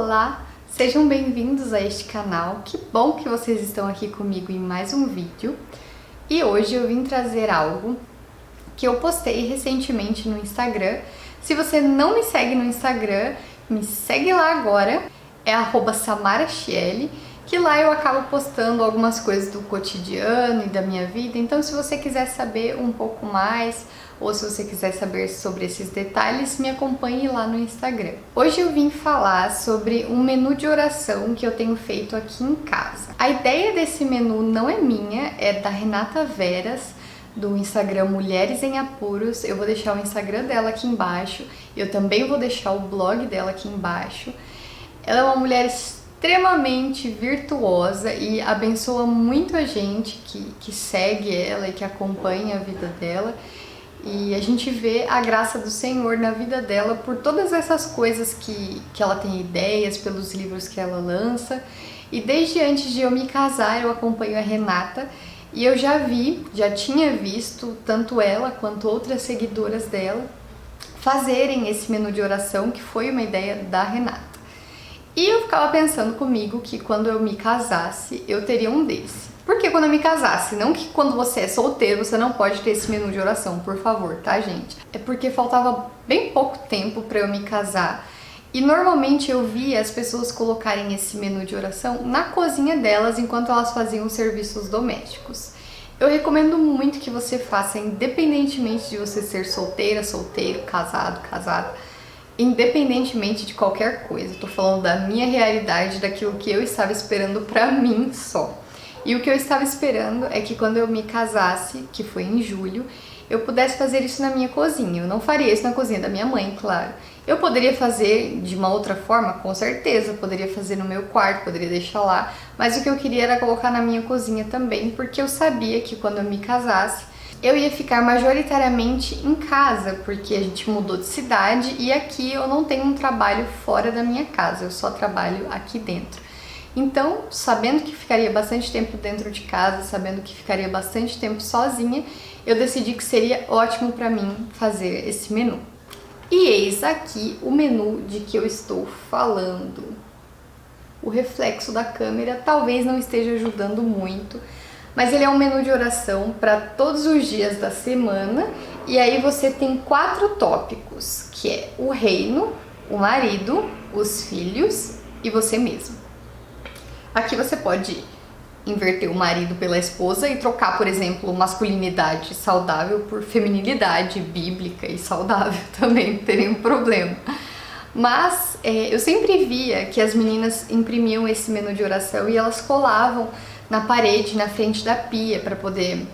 Olá, sejam bem-vindos a este canal. Que bom que vocês estão aqui comigo em mais um vídeo. E hoje eu vim trazer algo que eu postei recentemente no Instagram. Se você não me segue no Instagram, me segue lá agora, é @samarachiele, que lá eu acabo postando algumas coisas do cotidiano e da minha vida. Então, se você quiser saber um pouco mais, ou se você quiser saber sobre esses detalhes, me acompanhe lá no Instagram. Hoje eu vim falar sobre um menu de oração que eu tenho feito aqui em casa. A ideia desse menu não é minha, é da Renata Veras, do Instagram Mulheres em Apuros. Eu vou deixar o Instagram dela aqui embaixo, eu também vou deixar o blog dela aqui embaixo. Ela é uma mulher extremamente virtuosa e abençoa muito a gente que segue ela e que acompanha a vida dela. E a gente vê a graça do Senhor na vida dela por todas essas coisas que ela tem ideias, pelos livros que ela lança. E desde antes de eu me casar, eu acompanho a Renata e eu já tinha visto tanto ela quanto outras seguidoras dela fazerem esse menu de oração, que foi uma ideia da Renata. E eu ficava pensando comigo que quando eu me casasse, eu teria um desse. Porque quando eu me casasse, não que quando você é solteiro você não pode ter esse menu de oração, por favor, tá, gente? É porque faltava bem pouco tempo pra eu me casar e normalmente eu via as pessoas colocarem esse menu de oração na cozinha delas enquanto elas faziam os serviços domésticos. Eu recomendo muito que você faça, independentemente de você ser solteira, solteiro, casado, casada, independentemente de qualquer coisa. Tô falando da minha realidade, daquilo que eu estava esperando pra mim só. E o que eu estava esperando é que quando eu me casasse, que foi em julho, eu pudesse fazer isso na minha cozinha. Eu não faria isso na cozinha da minha mãe, claro. Eu poderia fazer de uma outra forma, com certeza. Poderia fazer no meu quarto, poderia deixar lá. Mas o que eu queria era colocar na minha cozinha também, porque eu sabia que quando eu me casasse, eu ia ficar majoritariamente em casa, porque a gente mudou de cidade e aqui eu não tenho um trabalho fora da minha casa, eu só trabalho aqui dentro. Então, sabendo que ficaria bastante tempo dentro de casa, sabendo que ficaria bastante tempo sozinha, eu decidi que seria ótimo para mim fazer esse menu. E eis aqui o menu de que eu estou falando. O reflexo da câmera talvez não esteja ajudando muito, mas ele é um menu de oração para todos os dias da semana. E aí você tem 4 tópicos, que é o reino, o marido, os filhos e você mesmo. Aqui você pode inverter o marido pela esposa e trocar, por exemplo, masculinidade saudável por feminilidade bíblica e saudável também, não tem nenhum problema. Mas eu sempre via que as meninas imprimiam esse menu de oração e elas colavam na parede, na frente da pia, para poder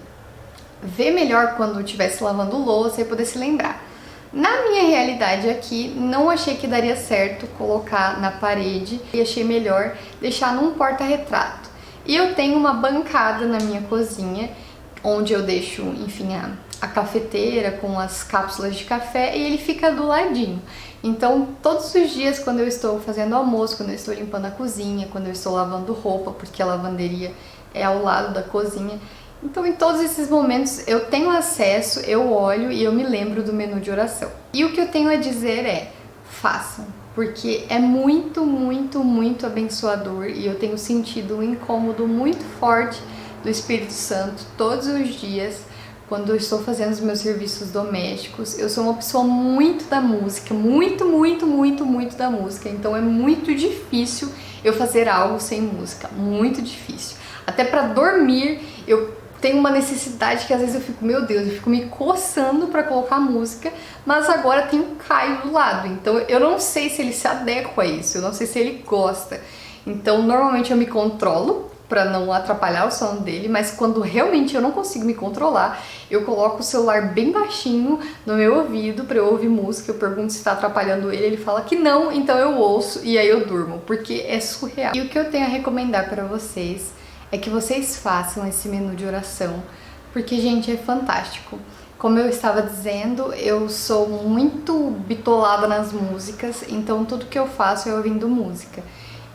ver melhor quando estivesse lavando louça e poder se lembrar. Na minha realidade aqui, não achei que daria certo colocar na parede e achei melhor deixar num porta-retrato. E eu tenho uma bancada na minha cozinha, onde eu deixo, enfim, a cafeteira com as cápsulas de café e ele fica do ladinho. Então, todos os dias, quando eu estou fazendo almoço, quando eu estou limpando a cozinha, quando eu estou lavando roupa, porque a lavanderia é ao lado da cozinha, então, em todos esses momentos, eu tenho acesso, eu olho e eu me lembro do menu de oração. E o que eu tenho a dizer é, façam, porque é muito, muito, muito abençoador e eu tenho sentido um incômodo muito forte do Espírito Santo todos os dias quando eu estou fazendo os meus serviços domésticos. Eu sou uma pessoa muito da música, muito, muito, muito, muito da música, então é muito difícil eu fazer algo sem música, muito difícil. Até para dormir, eu tenho uma necessidade que às vezes eu fico, meu Deus, eu fico me coçando para colocar música, mas agora tem o Caio do lado, então eu não sei se ele se adequa a isso, eu não sei se ele gosta. Então normalmente eu me controlo para não atrapalhar o sono dele, mas quando realmente eu não consigo me controlar, eu coloco o celular bem baixinho no meu ouvido para eu ouvir música. Eu pergunto se está atrapalhando ele, ele fala que não, então eu ouço e aí eu durmo, porque é surreal. E o que eu tenho a recomendar para vocês é que vocês façam esse menu de oração, porque, gente, é fantástico. Como eu estava dizendo, eu sou muito bitolada nas músicas, então tudo que eu faço é ouvindo música.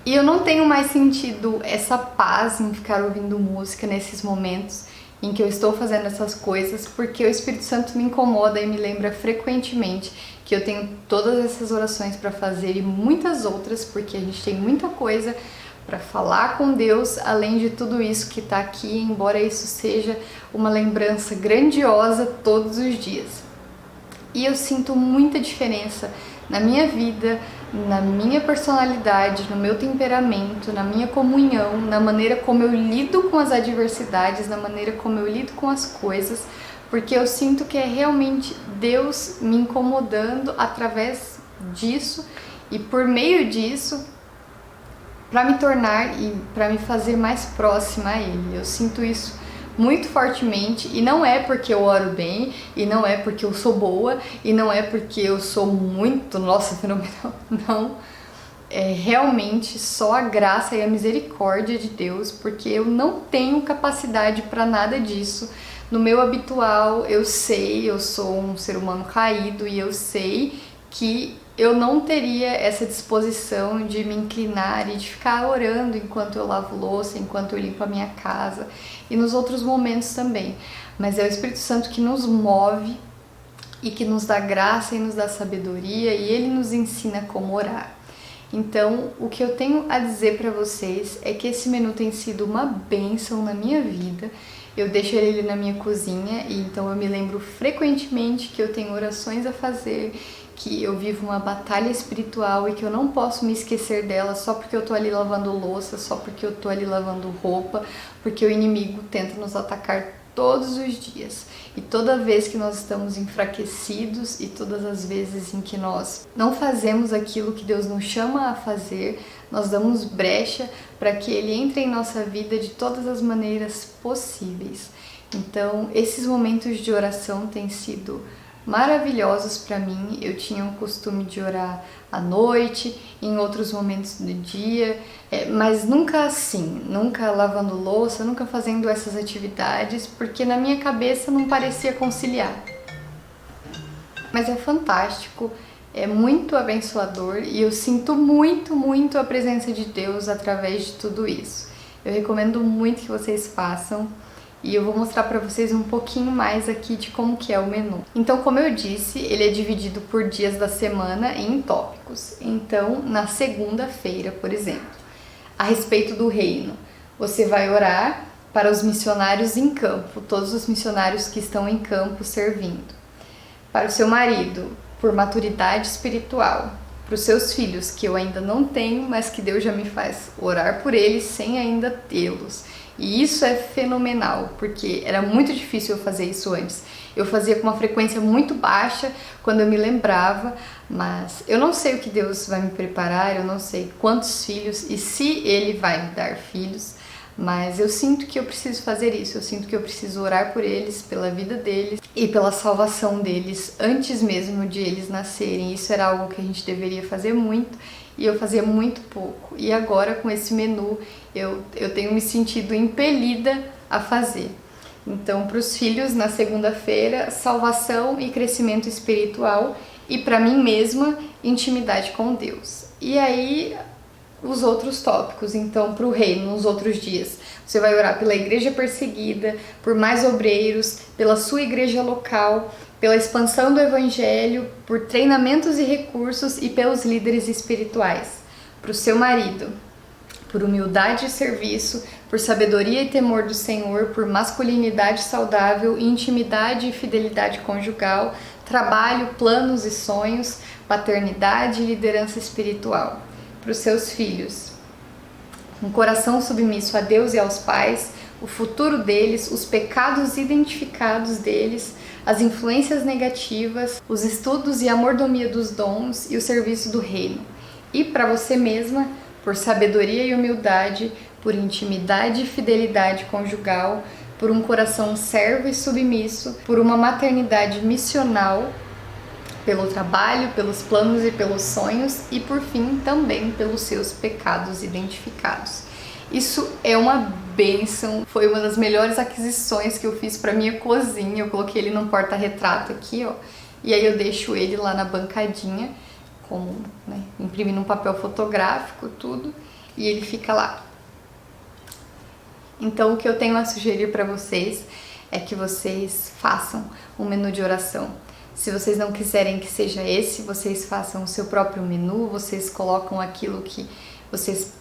E eu não tenho mais sentido essa paz em ficar ouvindo música nesses momentos em que eu estou fazendo essas coisas, porque o Espírito Santo me incomoda e me lembra frequentemente que eu tenho todas essas orações para fazer e muitas outras, porque a gente tem muita coisa para falar com Deus, além de tudo isso que está aqui, embora isso seja uma lembrança grandiosa todos os dias. E eu sinto muita diferença na minha vida, na minha personalidade, no meu temperamento, na minha comunhão, na maneira como eu lido com as adversidades, na maneira como eu lido com as coisas, porque eu sinto que é realmente Deus me incomodando através disso e por meio disso para me tornar e para me fazer mais próxima a Ele. Eu sinto isso muito fortemente, e não é porque eu oro bem, e não é porque eu sou boa, e não é porque eu sou muito, nossa, fenomenal, não. É realmente só a graça e a misericórdia de Deus, porque eu não tenho capacidade para nada disso. No meu habitual, eu sei, eu sou um ser humano caído e eu sei que eu não teria essa disposição de me inclinar e de ficar orando enquanto eu lavo louça, enquanto eu limpo a minha casa e nos outros momentos também. Mas é o Espírito Santo que nos move e que nos dá graça e nos dá sabedoria, e Ele nos ensina como orar. Então, o que eu tenho a dizer para vocês é que esse menu tem sido uma bênção na minha vida. Eu deixo ele na minha cozinha e então eu me lembro frequentemente que eu tenho orações a fazer, que eu vivo uma batalha espiritual e que eu não posso me esquecer dela só porque eu tô ali lavando louça, só porque eu tô ali lavando roupa, porque o inimigo tenta nos atacar todos os dias. E toda vez que nós estamos enfraquecidos e todas as vezes em que nós não fazemos aquilo que Deus nos chama a fazer, nós damos brecha para que Ele entre em nossa vida de todas as maneiras possíveis. Então, esses momentos de oração têm sido maravilhosos para mim. Eu tinha o costume de orar à noite, em outros momentos do dia, mas nunca assim, nunca lavando louça, nunca fazendo essas atividades, porque na minha cabeça não parecia conciliar. Mas é fantástico, é muito abençoador e eu sinto muito, muito a presença de Deus através de tudo isso. Eu recomendo muito que vocês façam. E eu vou mostrar para vocês um pouquinho mais aqui de como que é o menu. Então, como eu disse, ele é dividido por dias da semana em tópicos. Então, na segunda-feira, por exemplo, a respeito do reino, você vai orar para os missionários em campo, todos os missionários que estão em campo servindo. Para o seu marido, por maturidade espiritual. Para os seus filhos, que eu ainda não tenho, mas que Deus já me faz orar por eles sem ainda tê-los. E isso é fenomenal, porque era muito difícil eu fazer isso antes. Eu fazia com uma frequência muito baixa quando eu me lembrava, mas eu não sei o que Deus vai me preparar, eu não sei quantos filhos e se Ele vai me dar filhos, mas eu sinto que eu preciso fazer isso, eu sinto que eu preciso orar por eles, pela vida deles e pela salvação deles antes mesmo de eles nascerem. Isso era algo que a gente deveria fazer muito e eu fazia muito pouco. E agora com esse menu eu tenho me sentido impelida a fazer. Então, para os filhos, na segunda-feira, salvação e crescimento espiritual, e para mim mesma, intimidade com Deus. E aí, os outros tópicos. Então, para o reino, nos outros dias, você vai orar pela igreja perseguida, por mais obreiros, pela sua igreja local, pela expansão do evangelho, por treinamentos e recursos e pelos líderes espirituais. Para o seu marido, por humildade e serviço, por sabedoria e temor do Senhor, por masculinidade saudável, intimidade e fidelidade conjugal, trabalho, planos e sonhos, paternidade e liderança espiritual. Para os seus filhos, um coração submisso a Deus e aos pais, o futuro deles, os pecados identificados deles, as influências negativas, os estudos e a mordomia dos dons e o serviço do reino. E para você mesma, por sabedoria e humildade, por intimidade e fidelidade conjugal, por um coração servo e submisso, por uma maternidade missional, pelo trabalho, pelos planos e pelos sonhos e, por fim, também pelos seus pecados identificados. Isso é uma bênção, foi uma das melhores aquisições que eu fiz para minha cozinha. Eu coloquei ele num porta-retrato aqui, ó, e aí eu deixo ele lá na bancadinha, imprimi num papel fotográfico, tudo, e ele fica lá. Então, o que eu tenho a sugerir para vocês é que vocês façam um menu de oração. Se vocês não quiserem que seja esse, vocês façam o seu próprio menu, vocês colocam aquilo que vocês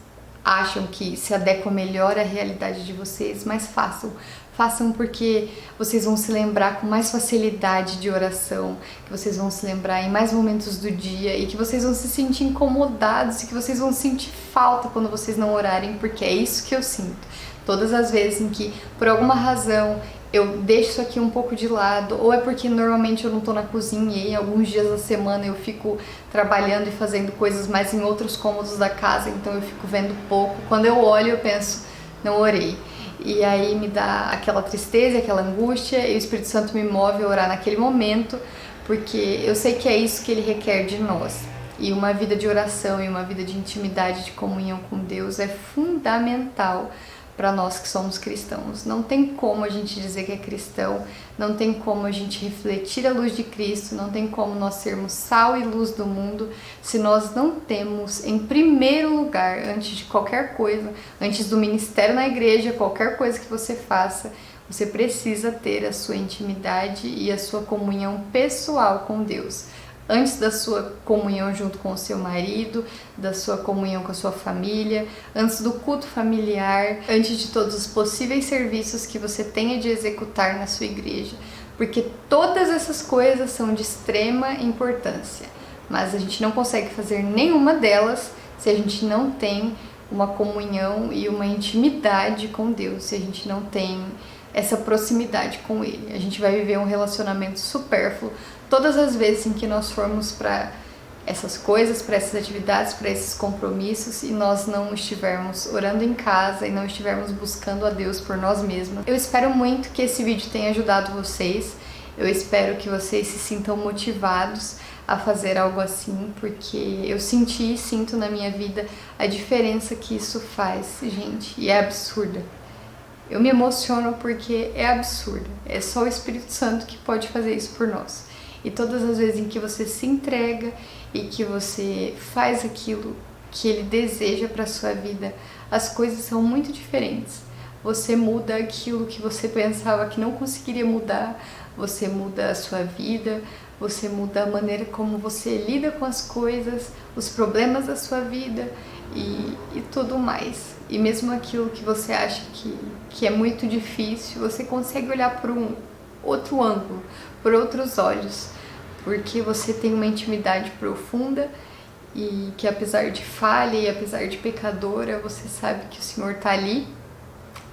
acham que se adequa melhor à realidade de vocês, mas façam. Façam porque vocês vão se lembrar com mais facilidade de oração, que vocês vão se lembrar em mais momentos do dia e que vocês vão se sentir incomodados e que vocês vão sentir falta quando vocês não orarem, porque é isso que eu sinto. Todas as vezes em que, por alguma razão, eu deixo isso aqui um pouco de lado, ou é porque normalmente eu não tô na cozinha e alguns dias da semana eu fico trabalhando e fazendo coisas mais em outros cômodos da casa, então eu fico vendo pouco. Quando eu olho eu penso, não orei. E aí me dá aquela tristeza, aquela angústia, e o Espírito Santo me move a orar naquele momento, porque eu sei que é isso que ele requer de nós. E uma vida de oração e uma vida de intimidade, de comunhão com Deus é fundamental para nós que somos cristãos. Não tem como a gente dizer que é cristão, não tem como a gente refletir a luz de Cristo, não tem como nós sermos sal e luz do mundo se nós não temos, em primeiro lugar, antes de qualquer coisa, antes do ministério na igreja, qualquer coisa que você faça, você precisa ter a sua intimidade e a sua comunhão pessoal com Deus. Antes da sua comunhão junto com o seu marido, da sua comunhão com a sua família, antes do culto familiar, antes de todos os possíveis serviços que você tenha de executar na sua igreja, porque todas essas coisas são de extrema importância, mas a gente não consegue fazer nenhuma delas se a gente não tem uma comunhão e uma intimidade com Deus, se a gente não tem essa proximidade com Ele. A gente vai viver um relacionamento supérfluo todas as vezes em que nós formos para essas coisas, para essas atividades, para esses compromissos e nós não estivermos orando em casa e não estivermos buscando a Deus por nós mesmos. Eu espero muito que esse vídeo tenha ajudado vocês. Eu espero que vocês se sintam motivados a fazer algo assim, porque eu senti e sinto na minha vida a diferença que isso faz, gente, e é absurda. Eu me emociono porque é absurdo. É só o Espírito Santo que pode fazer isso por nós. E todas as vezes em que você se entrega e que você faz aquilo que Ele deseja para a sua vida, as coisas são muito diferentes. Você muda aquilo que você pensava que não conseguiria mudar, você muda a sua vida, você muda a maneira como você lida com as coisas, os problemas da sua vida e tudo mais. E mesmo aquilo que você acha que é muito difícil, você consegue olhar por um outro ângulo, por outros olhos, porque você tem uma intimidade profunda e que apesar de falha e apesar de pecadora, você sabe que o Senhor está ali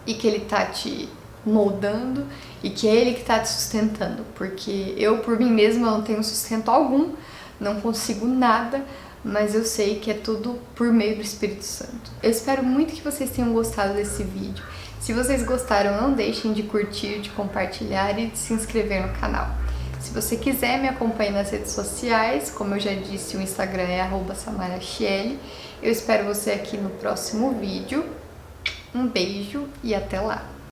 e que Ele está te moldando e que é Ele que está te sustentando, porque eu por mim mesma não tenho sustento algum, não consigo nada, mas eu sei que é tudo por meio do Espírito Santo. Eu espero muito que vocês tenham gostado desse vídeo. Se vocês gostaram, não deixem de curtir, de compartilhar e de se inscrever no canal. Se você quiser, me acompanhe nas redes sociais, como eu já disse, o Instagram é @samarachiele. Eu espero você aqui no próximo vídeo. Um beijo e até lá!